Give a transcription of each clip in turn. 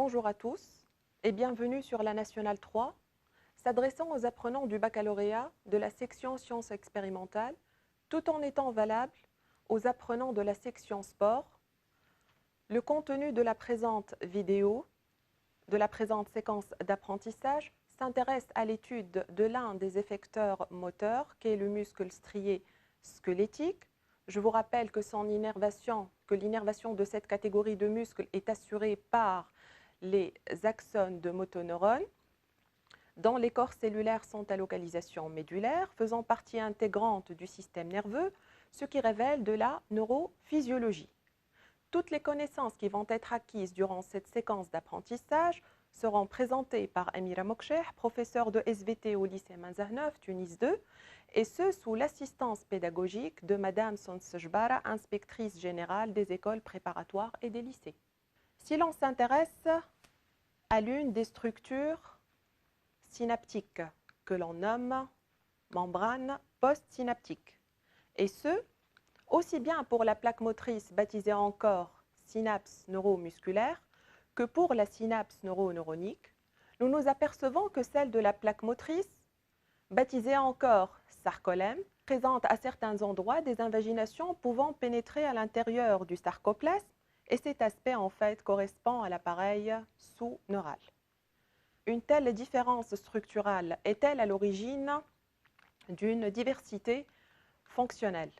Bonjour à tous et bienvenue sur la Nationale 3, s'adressant aux apprenants du baccalauréat de la section sciences expérimentales, tout en étant valable aux apprenants de la section sport. Le contenu de la présente vidéo, de la présente séquence d'apprentissage, s'intéresse à l'étude de l'un des effecteurs moteurs, qui est le muscle strié squelettique. Je vous rappelle que l'innervation de cette catégorie de muscles est assurée par les axones de motoneurones. Dans les corps cellulaires sont à localisation médulaire, faisant partie intégrante du système nerveux, ce qui révèle de la neurophysiologie. Toutes les connaissances qui vont être acquises durant cette séquence d'apprentissage seront présentées par Amira Moksheh, professeure de SVT au lycée Manzahneuf, Tunis 2, et ce sous l'assistance pédagogique de Madame Sonsejbara, inspectrice générale des écoles préparatoires et des lycées. Si l'on s'intéresse à l'une des structures synaptiques que l'on nomme membrane postsynaptique, et ce, aussi bien pour la plaque motrice baptisée encore synapse neuromusculaire que pour la synapse neuroneuronique, nous nous apercevons que celle de la plaque motrice, baptisée encore sarcolème, présente à certains endroits des invaginations pouvant pénétrer à l'intérieur du sarcoplasme, et cet aspect en fait correspond à l'appareil sous-neural. Une telle différence structurale est-elle à l'origine d'une diversité fonctionnelle?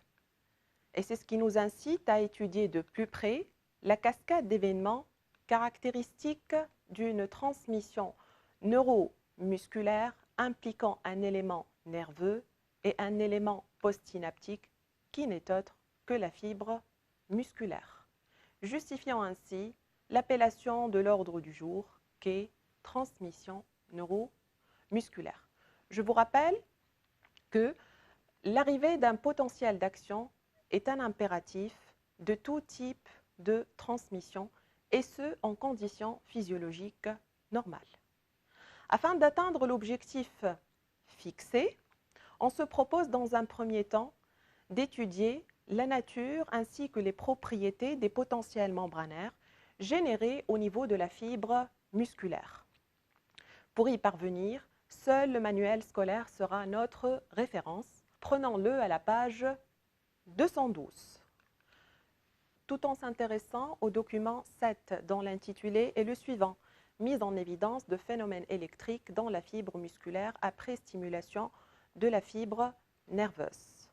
Et c'est ce qui nous incite à étudier de plus près la cascade d'événements caractéristiques d'une transmission neuromusculaire impliquant un élément nerveux et un élément postsynaptique qui n'est autre que la fibre musculaire, justifiant ainsi l'appellation de l'ordre du jour qu'est transmission neuromusculaire. Je vous rappelle que l'arrivée d'un potentiel d'action est un impératif de tout type de transmission, et ce, en conditions physiologiques normales. Afin d'atteindre l'objectif fixé, on se propose dans un premier temps d'étudier la nature ainsi que les propriétés des potentiels membranaires générés au niveau de la fibre musculaire. Pour y parvenir, seul le manuel scolaire sera notre référence. Prenons-le à la page 212. Tout en s'intéressant au document 7 dont l'intitulé est le suivant: mise en évidence de phénomènes électriques dans la fibre musculaire après stimulation de la fibre nerveuse.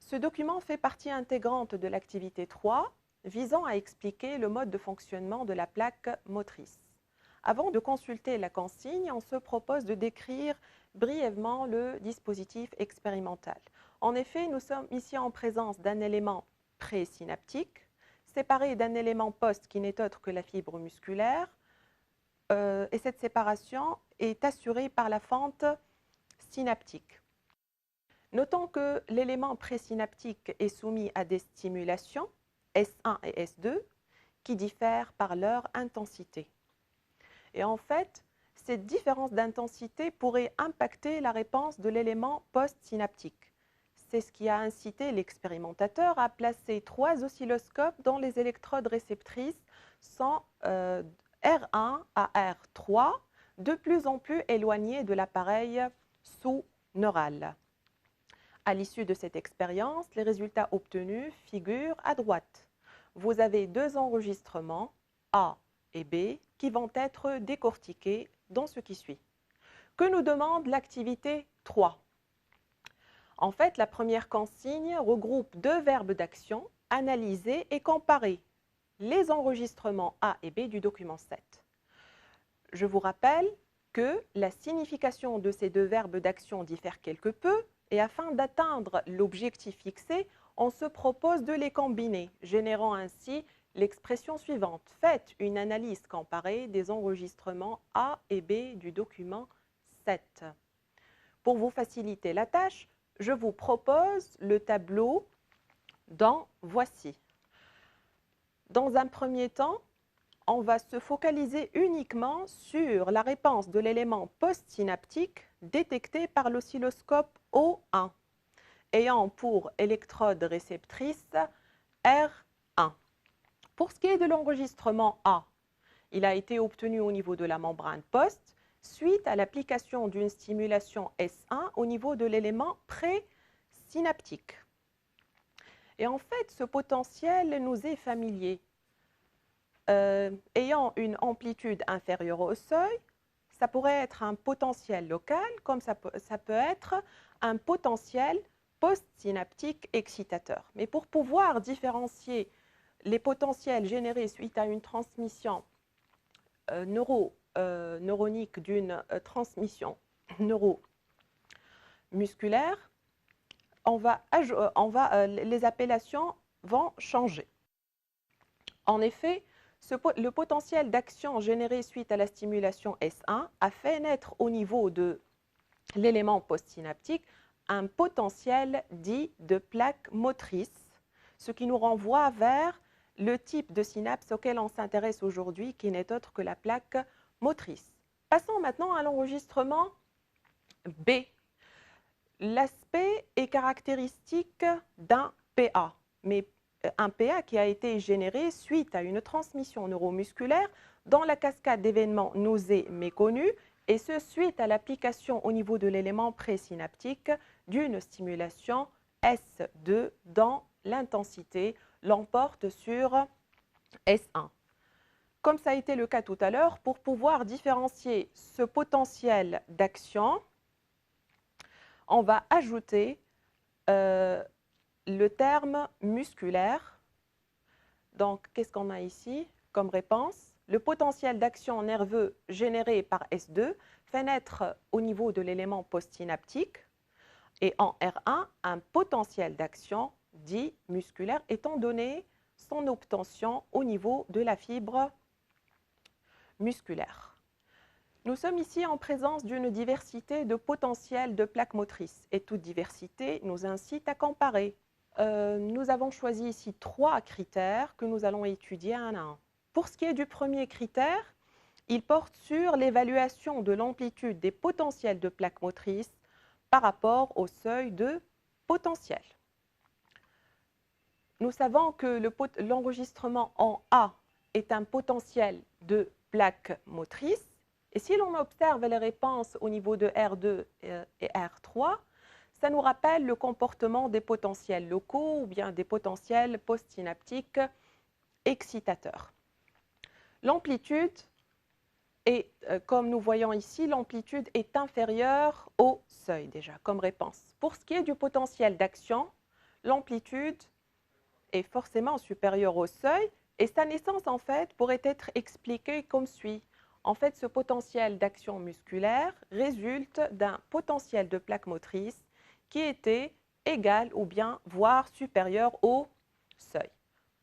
Ce document fait partie intégrante de l'activité 3 visant à expliquer le mode de fonctionnement de la plaque motrice. Avant de consulter la consigne, on se propose de décrire brièvement le dispositif expérimental. En effet, nous sommes ici en présence d'un élément présynaptique, séparé d'un élément post qui n'est autre que la fibre musculaire, et cette séparation est assurée par la fente synaptique. Notons que l'élément présynaptique est soumis à des stimulations, S1 et S2, qui diffèrent par leur intensité. Et en fait, cette différence d'intensité pourrait impacter la réponse de l'élément postsynaptique. C'est ce qui a incité l'expérimentateur à placer 3 oscilloscopes dont les électrodes réceptrices sont R1 à R3, de plus en plus éloignées de l'appareil sous-neural. À l'issue de cette expérience, les résultats obtenus figurent à droite. Vous avez 2 enregistrements, A et B, qui vont être décortiqués dans ce qui suit. Que nous demande l'activité 3? En fait, la première consigne regroupe 2 verbes d'action, analyser et comparer les enregistrements A et B du document 7. Je vous rappelle que la signification de ces 2 verbes d'action diffère quelque peu, et afin d'atteindre l'objectif fixé, on se propose de les combiner, générant ainsi l'expression suivante: faites une analyse comparée des enregistrements A et B du document 7. Pour vous faciliter la tâche, je vous propose le tableau dont voici. Dans un premier temps, on va se focaliser uniquement sur la réponse de l'élément postsynaptique détecté par l'oscilloscope O1, ayant pour électrode réceptrice R1. Pour ce qui est de l'enregistrement A, Il a été obtenu au niveau de la membrane post suite à l'application d'une stimulation S1 au niveau de l'élément présynaptique. Et en fait, ce potentiel nous est familier. Ayant une amplitude inférieure au seuil, ça pourrait être un potentiel local, comme ça peut être un potentiel postsynaptique excitateur. Mais pour pouvoir différencier les potentiels générés suite à une transmission neuronique d'une transmission neuromusculaire, les appellations vont changer. En effet, le potentiel d'action généré suite à la stimulation S1 a fait naître au niveau de l'élément postsynaptique un potentiel dit de plaque motrice, ce qui nous renvoie vers le type de synapse auquel on s'intéresse aujourd'hui, qui n'est autre que la plaque motrice. Passons maintenant à l'enregistrement B. L'aspect est caractéristique d'un PA, mais un PA qui a été généré suite à une transmission neuromusculaire dans la cascade d'événements nausées méconnus, et ce suite à l'application au niveau de l'élément présynaptique d'une stimulation S2 dont l'intensité l'emporte sur S1. Comme ça a été le cas tout à l'heure, pour pouvoir différencier ce potentiel d'action, on va ajouter le terme musculaire. Donc, qu'est-ce qu'on a ici comme réponse? Le potentiel d'action nerveux généré par S2 fait naître au niveau de l'élément postsynaptique et en R1 un potentiel d'action dit musculaire étant donné son obtention au niveau de la fibre musculaire. Nous sommes ici en présence d'une diversité de potentiels de plaques motrices et toute diversité nous incite à comparer. Nous avons choisi ici 3 critères que nous allons étudier un à un. Pour ce qui est du premier critère, il porte sur l'évaluation de l'amplitude des potentiels de plaques motrices par rapport au seuil de potentiel. Nous savons que l'enregistrement en A est un potentiel de plaque motrice. Et si l'on observe les réponses au niveau de R2 et R3, ça nous rappelle le comportement des potentiels locaux ou bien des potentiels postsynaptiques excitateurs. L'amplitude est, comme nous voyons ici, l'amplitude est inférieure au seuil déjà comme réponse. Pour ce qui est du potentiel d'action, l'amplitude est forcément supérieure au seuil et sa naissance en fait pourrait être expliquée comme suit. En fait, ce potentiel d'action musculaire résulte d'un potentiel de plaque motrice qui était égal ou bien voire supérieur au seuil.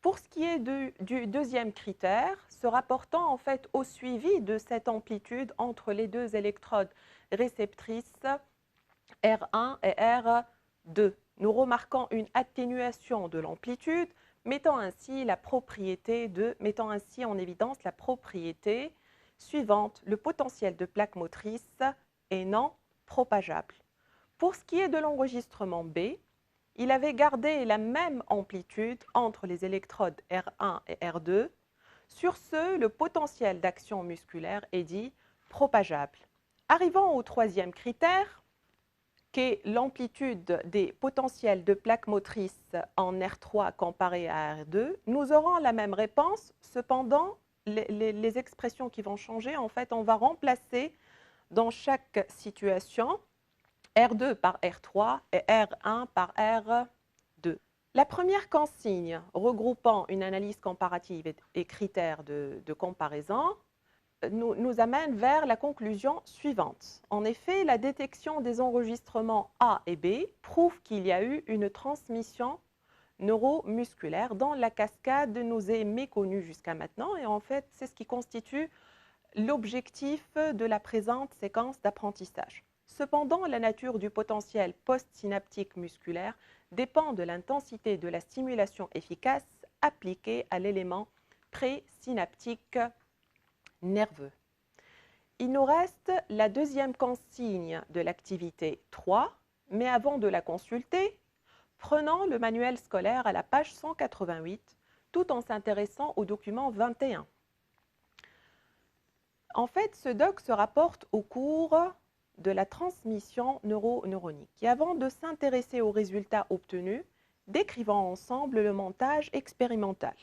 Pour ce qui est du deuxième critère, se rapportant en fait au suivi de cette amplitude entre les deux électrodes réceptrices R1 et R2, nous remarquons une atténuation de l'amplitude, mettant ainsi en évidence la propriété suivante, le potentiel de plaque motrice est non propageable. Pour ce qui est de l'enregistrement B, il avait gardé la même amplitude entre les électrodes R1 et R2. Sur ce, le potentiel d'action musculaire est dit propageable. Arrivant au troisième critère, qui est l'amplitude des potentiels de plaques motrices en R3 comparé à R2, nous aurons la même réponse. Cependant, les expressions qui vont changer, en fait, on va remplacer dans chaque situation R2 par R3 et R1 par R2. La première consigne regroupant une analyse comparative et critères de comparaison nous amène vers la conclusion suivante. En effet, la détection des enregistrements A et B prouve qu'il y a eu une transmission neuromusculaire dans la cascade de nausées méconnues jusqu'à maintenant et en fait, c'est ce qui constitue l'objectif de la présente séquence d'apprentissage. Cependant, la nature du potentiel postsynaptique musculaire dépend de l'intensité de la stimulation efficace appliquée à l'élément présynaptique nerveux. Il nous reste la deuxième consigne de l'activité 3, mais avant de la consulter, prenons le manuel scolaire à la page 188, tout en s'intéressant au document 21. En fait, ce doc se rapporte au cours de la transmission neuronique. Et avant de s'intéresser aux résultats obtenus, décrivons ensemble le montage expérimental.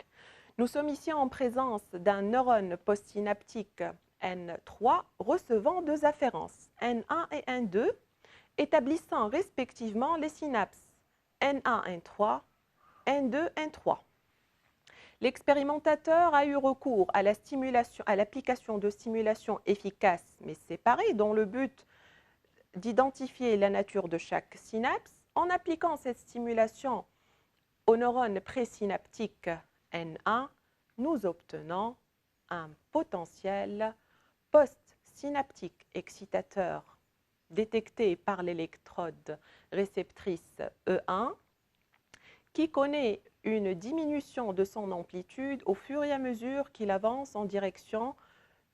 Nous sommes ici en présence d'un neurone postsynaptique N3 recevant deux afférences, N1 et N2, établissant respectivement les synapses N1, N3, N2, N3. L'expérimentateur a eu recours à l'application de stimulation efficace mais séparée dans le but d'identifier la nature de chaque synapse. En appliquant cette stimulation aux neurones présynaptiques N1, nous obtenons un potentiel postsynaptique excitateur détecté par l'électrode réceptrice E1 qui connaît une diminution de son amplitude au fur et à mesure qu'il avance en direction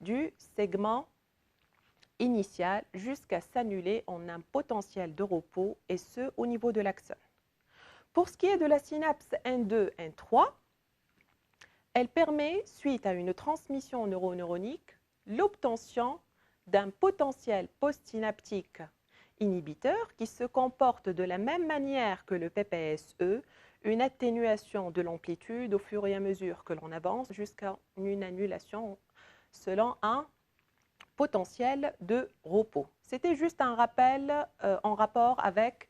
du segment initial jusqu'à s'annuler en un potentiel de repos, et ce au niveau de l'axone. Pour ce qui est de la synapse N2, N3, elle permet, suite à une transmission neuroneuronique, l'obtention d'un potentiel postsynaptique inhibiteur qui se comporte de la même manière que le PPSE, une atténuation de l'amplitude au fur et à mesure que l'on avance jusqu'à une annulation selon un potentiel de repos. C'était juste un rappel en rapport avec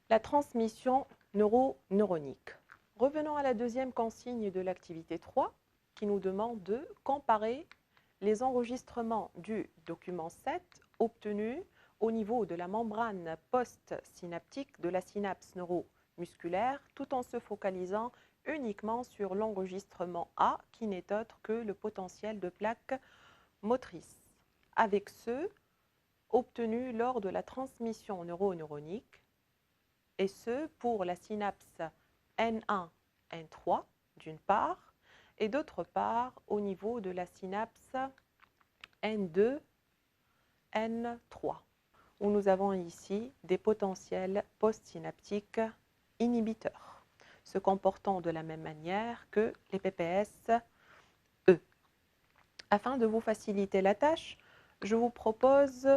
la transmission neuroneuronique. Revenons à la deuxième consigne de l'activité 3 qui nous demande de comparer les enregistrements du document 7 obtenus au niveau de la membrane postsynaptique de la synapse neuromusculaire tout en se focalisant uniquement sur l'enregistrement A qui n'est autre que le potentiel de plaque motrice, avec ceux obtenus lors de la transmission neuroneuronique, et ce pour la synapse N1, N3 d'une part, et d'autre part au niveau de la synapse N2, N3, où nous avons ici des potentiels postsynaptiques inhibiteurs, se comportant de la même manière que les PPS-E. Afin de vous faciliter la tâche, je vous propose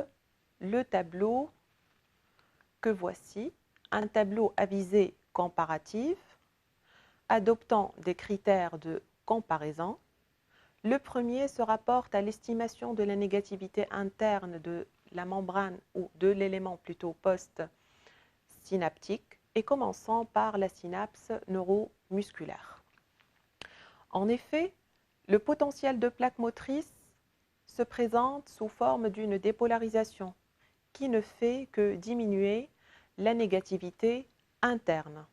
le tableau que voici, un tableau à visée comparative, adoptant des critères de comparaison. Le premier se rapporte à l'estimation de la négativité interne de la membrane ou de l'élément plutôt post-synaptique et commençant par la synapse neuromusculaire. En effet, le potentiel de plaque motrice se présente sous forme d'une dépolarisation qui ne fait que diminuer la négativité interne.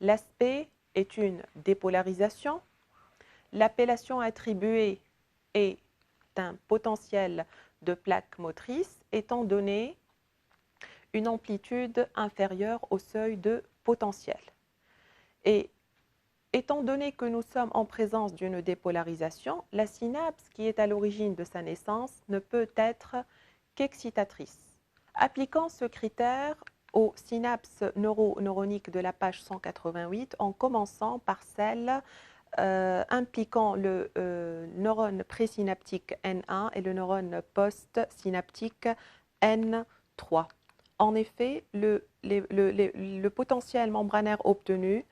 L'aspect est une dépolarisation. L'appellation attribuée est un potentiel de plaque motrice étant donné une amplitude inférieure au seuil de potentiel. Et étant donné que nous sommes en présence d'une dépolarisation, la synapse qui est à l'origine de sa naissance ne peut être qu'excitatrice. Appliquant ce critère aux synapses neuroniques de la page 188 en commençant par celle impliquant le neurone présynaptique N1 et le neurone postsynaptique N3. En effet, le potentiel membranaire obtenu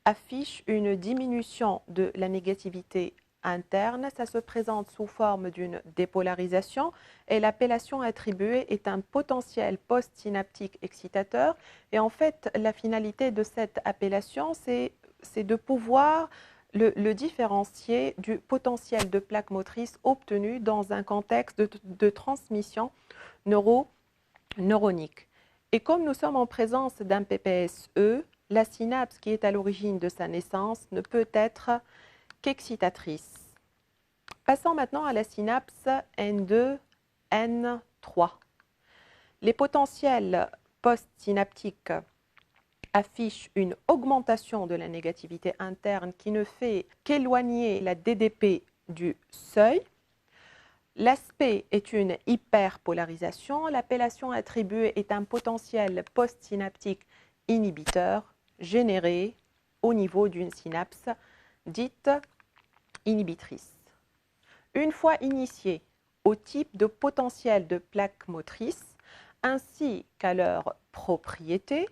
affiche une diminution de la négativité interne. Ça se présente sous forme d'une dépolarisation et l'appellation attribuée est un potentiel postsynaptique excitateur. Et en fait, la finalité de cette appellation, c'est de pouvoir le différencier du potentiel de plaque motrice obtenu dans un contexte de transmission neuronique. Et comme nous sommes en présence d'un PPSE, la synapse qui est à l'origine de sa naissance ne peut être qu'excitatrice. Passons maintenant à la synapse N2, N3. Les potentiels postsynaptiques affichent une augmentation de la négativité interne qui ne fait qu'éloigner la DDP du seuil. L'aspect est une hyperpolarisation. L'appellation attribuée est un potentiel postsynaptique inhibiteur généré au niveau d'une synapse dite inhibitrice. Une fois initiée au type de potentiel de plaque motrice ainsi qu'à leurs propriétés,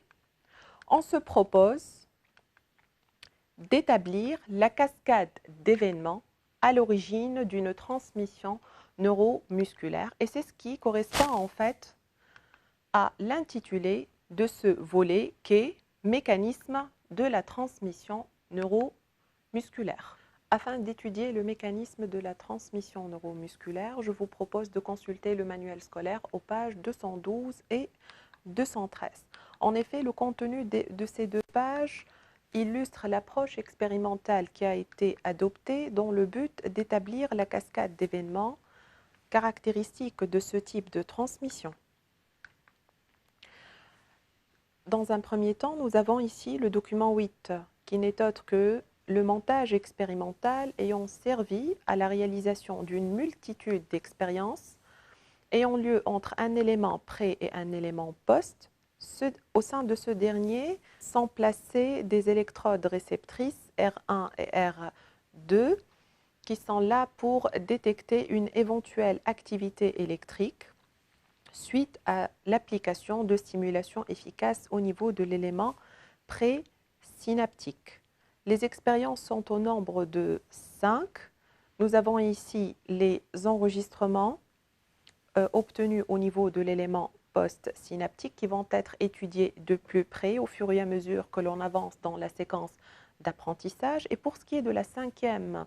on se propose d'établir la cascade d'événements à l'origine d'une transmission neuromusculaire. Et c'est ce qui correspond en fait à l'intitulé de ce volet qu'est mécanisme de la transmission neuromusculaire. Afin d'étudier le mécanisme de la transmission neuromusculaire, je vous propose de consulter le manuel scolaire aux pages 212 et 213. En effet, le contenu de ces deux pages illustre l'approche expérimentale qui a été adoptée dans le but d'établir la cascade d'événements caractéristiques de ce type de transmission. Dans un premier temps, nous avons ici le document 8, qui n'est autre que le montage expérimental ayant servi à la réalisation d'une multitude d'expériences ayant lieu entre un élément pré et un élément post. Au sein de ce dernier sont placées des électrodes réceptrices R1 et R2 qui sont là pour détecter une éventuelle activité électrique suite à l'application de stimulation efficace au niveau de l'élément présynaptique. Les expériences sont au nombre de 5. Nous avons ici les enregistrements obtenus au niveau de l'élément post-synaptique qui vont être étudiés de plus près au fur et à mesure que l'on avance dans la séquence d'apprentissage. Et pour ce qui est de la 5e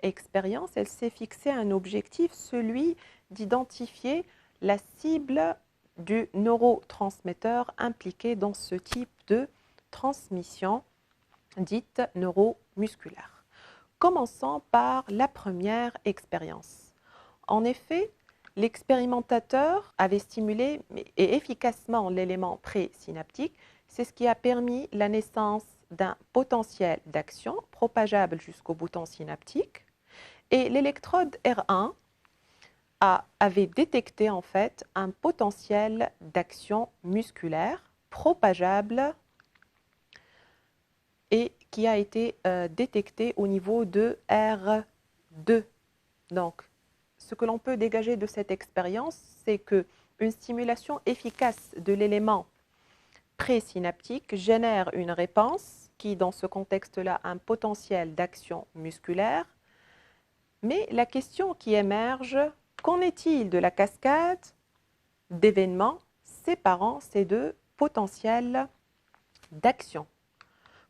expérience, elle s'est fixé un objectif, celui d'identifier la cible du neurotransmetteur impliqué dans ce type de transmission dite neuromusculaire. Commençons par la première expérience. En effet, l'expérimentateur avait stimulé et efficacement l'élément présynaptique. C'est ce qui a permis la naissance d'un potentiel d'action propageable jusqu'au bouton synaptique. Et l'électrode R1 avait détecté en fait un potentiel d'action musculaire propageable et qui a été détecté au niveau de R2. Donc, ce que l'on peut dégager de cette expérience, c'est qu'une stimulation efficace de l'élément présynaptique génère une réponse qui, dans ce contexte-là, a un potentiel d'action musculaire. Mais la question qui émerge, qu'en est-il de la cascade d'événements séparant ces deux potentiels d'action?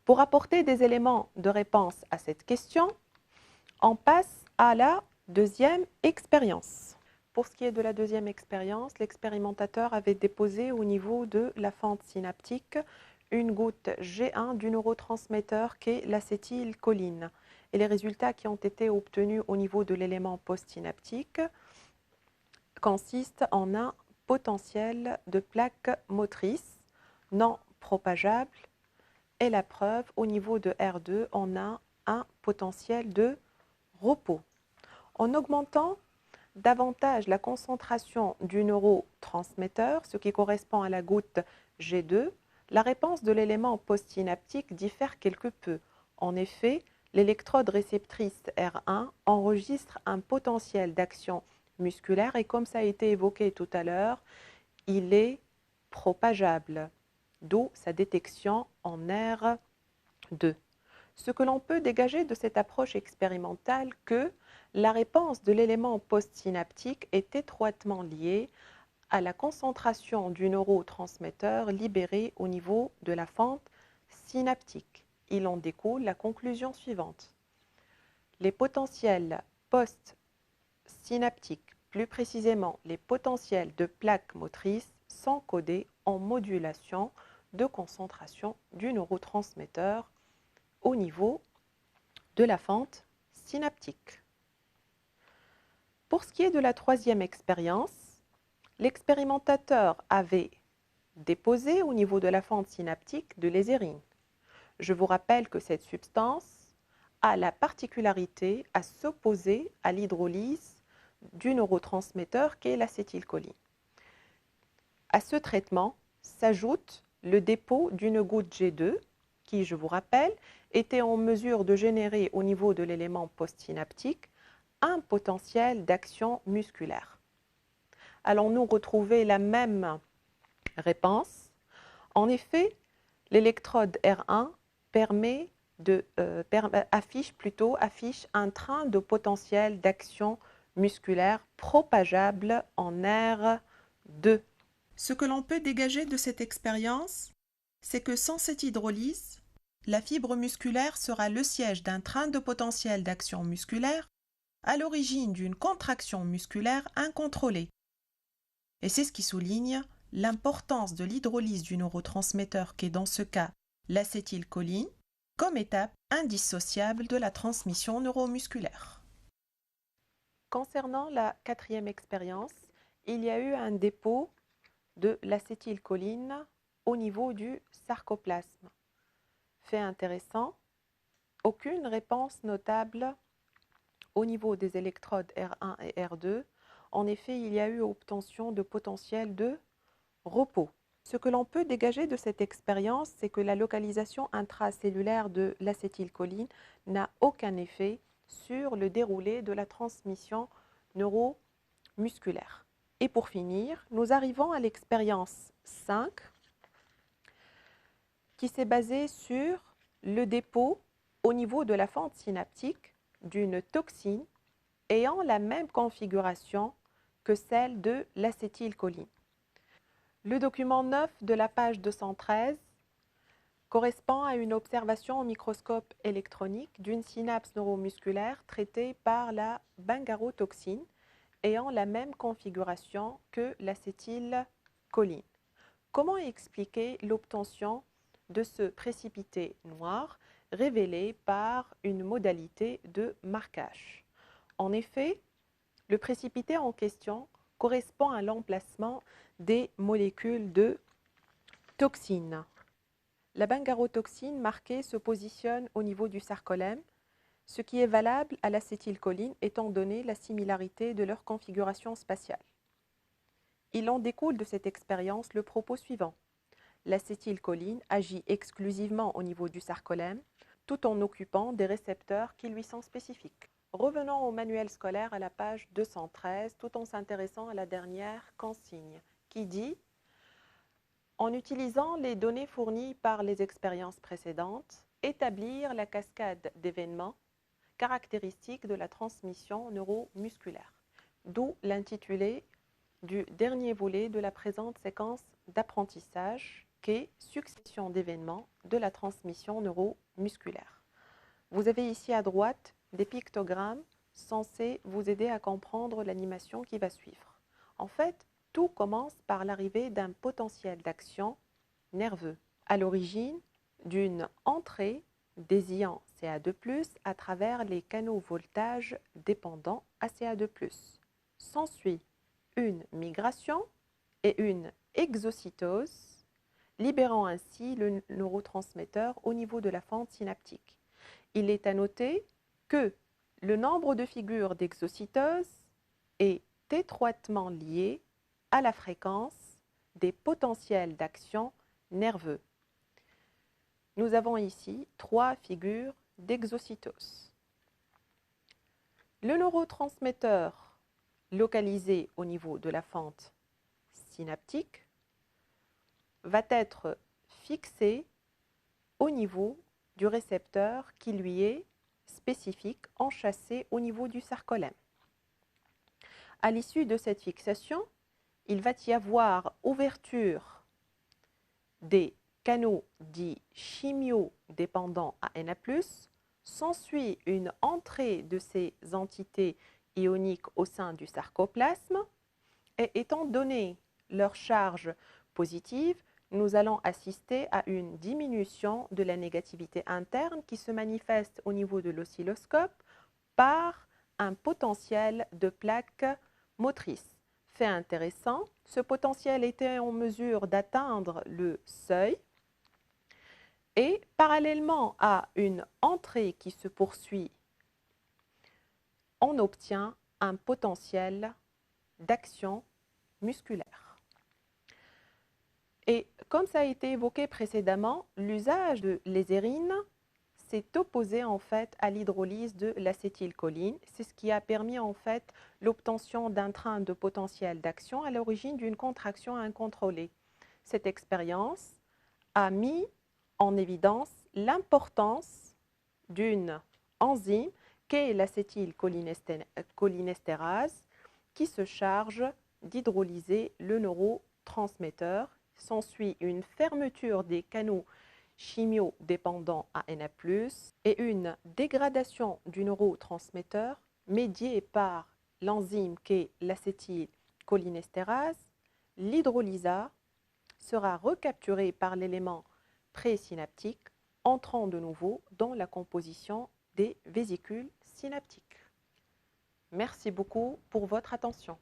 Pour apporter des éléments de réponse à cette question, on passe à la deuxième expérience. Pour ce qui est de la deuxième expérience, l'expérimentateur avait déposé au niveau de la fente synaptique une goutte G1 du neurotransmetteur qu'est l'acétylcholine. Et les résultats qui ont été obtenus au niveau de l'élément postsynaptique consistent en un potentiel de plaque motrice non propageable. Et la preuve, au niveau de R2, on a un potentiel de repos. En augmentant davantage la concentration du neurotransmetteur, ce qui correspond à la goutte G2, la réponse de l'élément postsynaptique diffère quelque peu. En effet, l'électrode réceptrice R1 enregistre un potentiel d'action musculaire et comme ça a été évoqué tout à l'heure, il est propageable, d'où sa détection en R2. Ce que l'on peut dégager de cette approche expérimentale, que la réponse de l'élément postsynaptique est étroitement liée à la concentration du neurotransmetteur libéré au niveau de la fente synaptique. Il en découle la conclusion suivante. Les potentiels postsynaptiques, plus précisément les potentiels de plaque motrice, sont codés en modulation de concentration du neurotransmetteur au niveau de la fente synaptique. Pour ce qui est de la troisième expérience, l'expérimentateur avait déposé au niveau de la fente synaptique de l'ezérine. Je vous rappelle que cette substance a la particularité à s'opposer à l'hydrolyse du neurotransmetteur qu'est l'acétylcholine. À ce traitement s'ajoute le dépôt d'une goutte G2 qui, je vous rappelle, était en mesure de générer au niveau de l'élément postsynaptique un potentiel d'action musculaire. Allons-nous retrouver la même réponse? En effet, l'électrode R1 affiche un train de potentiel d'action musculaire propageable en R2. Ce que l'on peut dégager de cette expérience, c'est que sans cette hydrolyse, la fibre musculaire sera le siège d'un train de potentiel d'action musculaire à l'origine d'une contraction musculaire incontrôlée. Et c'est ce qui souligne l'importance de l'hydrolyse du neurotransmetteur qu'est dans ce cas l'acétylcholine comme étape indissociable de la transmission neuromusculaire. Concernant la quatrième expérience, il y a eu un dépôt de l'acétylcholine au niveau du sarcoplasme. Fait intéressant, aucune réponse notable au niveau des électrodes R1 et R2. En effet, il y a eu obtention de potentiel de repos. Ce que l'on peut dégager de cette expérience, c'est que la localisation intracellulaire de l'acétylcholine n'a aucun effet sur le déroulé de la transmission neuromusculaire. Et pour finir, nous arrivons à l'expérience 5 qui s'est basée sur le dépôt au niveau de la fente synaptique d'une toxine ayant la même configuration que celle de l'acétylcholine. Le document 9 de la page 213 correspond à une observation au microscope électronique d'une synapse neuromusculaire traitée par la bungarotoxine ayant la même configuration que l'acétylcholine. Comment expliquer l'obtention de ce précipité noir révélé par une modalité de marquage? En effet, le précipité en question correspond à l'emplacement des molécules de toxine. La bungarotoxine marquée se positionne au niveau du sarcolème, ce qui est valable à l'acétylcholine étant donné la similarité de leur configuration spatiale. Il en découle de cette expérience le propos suivant. L'acétylcholine agit exclusivement au niveau du sarcolème, tout en occupant des récepteurs qui lui sont spécifiques. Revenons au manuel scolaire à la page 213, tout en s'intéressant à la dernière consigne, qui dit « En utilisant les données fournies par les expériences précédentes, établir la cascade d'événements caractéristiques de la transmission neuromusculaire », d'où l'intitulé du dernier volet de la présente séquence d'apprentissage qu'est succession d'événements de la transmission neuromusculaire. Vous avez ici à droite des pictogrammes censés vous aider à comprendre l'animation qui va suivre. En fait, tout commence par l'arrivée d'un potentiel d'action nerveux, à l'origine d'une entrée désiant Ca2+, à travers les canaux voltage dépendants à Ca2+. S'ensuit une migration et une exocytose, libérant ainsi le neurotransmetteur au niveau de la fente synaptique. Il est à noter que le nombre de figures d'exocytose est étroitement lié à la fréquence des potentiels d'action nerveux. Nous avons ici 3 figures d'exocytose. Le neurotransmetteur localisé au niveau de la fente synaptique va être fixé au niveau du récepteur qui lui est spécifique, enchâssé au niveau du sarcolème. À l'issue de cette fixation, il va y avoir ouverture des canaux dits chimiodépendants à Na+, s'ensuit une entrée de ces entités ioniques au sein du sarcoplasme et étant donné leur charge positive, nous allons assister à une diminution de la négativité interne qui se manifeste au niveau de l'oscilloscope par un potentiel de plaque motrice. Fait intéressant, ce potentiel était en mesure d'atteindre le seuil et parallèlement à une entrée qui se poursuit, on obtient un potentiel d'action musculaire. Et comme ça a été évoqué précédemment, l'usage de l'ézérine, s'est opposé en fait à l'hydrolyse de l'acétylcholine. C'est ce qui a permis en fait l'obtention d'un train de potentiel d'action à l'origine d'une contraction incontrôlée. Cette expérience a mis en évidence l'importance d'une enzyme qu'est l'acétylcholinestérase qui se charge d'hydrolyser le neurotransmetteur. S'ensuit une fermeture des canaux chimiodépendants ANA+, et une dégradation du neurotransmetteur médiée par l'enzyme qu'est l'acétylcholinestérase. L'hydrolysa sera recapturé par l'élément présynaptique, entrant de nouveau dans la composition des vésicules synaptiques. Merci beaucoup pour votre attention.